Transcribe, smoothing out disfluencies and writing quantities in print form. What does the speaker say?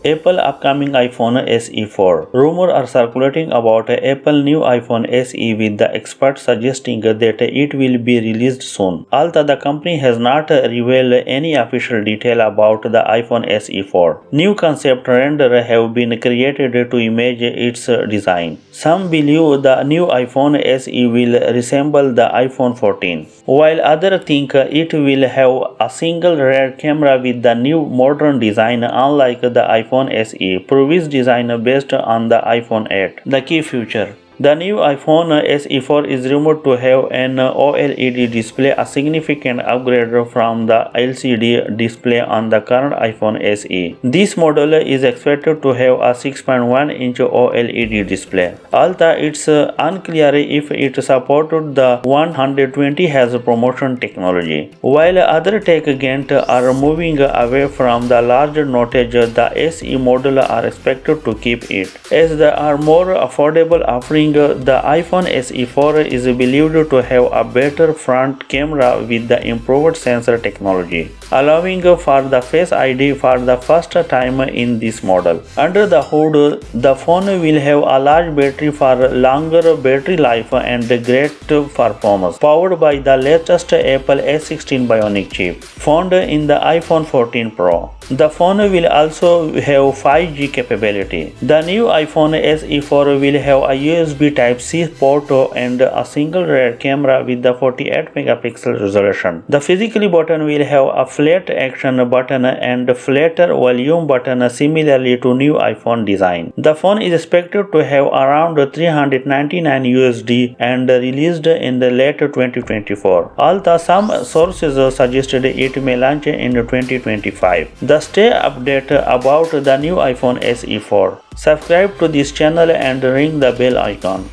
Apple upcoming iPhone SE 4. Rumors are circulating about Apple new iPhone SE with the experts suggesting that it will be released soon. Although the company has not revealed any official detail about the iPhone SE 4. New concept renders have been created to image its design. Some believe the new iPhone SE will resemble the iPhone 14, while others think it will have a single rear camera with the new modern design unlike the iPhone SE previous design based on the iPhone 8. The key feature. The new iPhone SE 4 is rumored to have an OLED display, a significant upgrade from the LCD display on the current iPhone SE. This model is expected to have a 6.1-inch OLED display. Although it's unclear if it supported the 120Hz promotion technology. While other tech giants are moving away from the larger notch, the SE model are expected to keep it, as they are more affordable, offering the iPhone SE 4 is believed to have a better front camera with the improved sensor technology, allowing for the Face ID for the first time in this model. Under the hood, the phone will have a large battery for longer battery life and great performance, powered by the latest Apple A16 Bionic chip, found in the iPhone 14 Pro. The phone will also have 5G capability. The new iPhone SE 4 will have a USB Type-C port and a single rear camera with the 48 megapixel resolution. The physical button will have a flat action button and flatter volume button similarly to new iPhone design. The phone is expected to have around 399 USD and released in the late 2024. Although some sources suggested it may launch in 2025. The stay update about the new iPhone SE 4. Subscribe to this channel and ring the bell icon.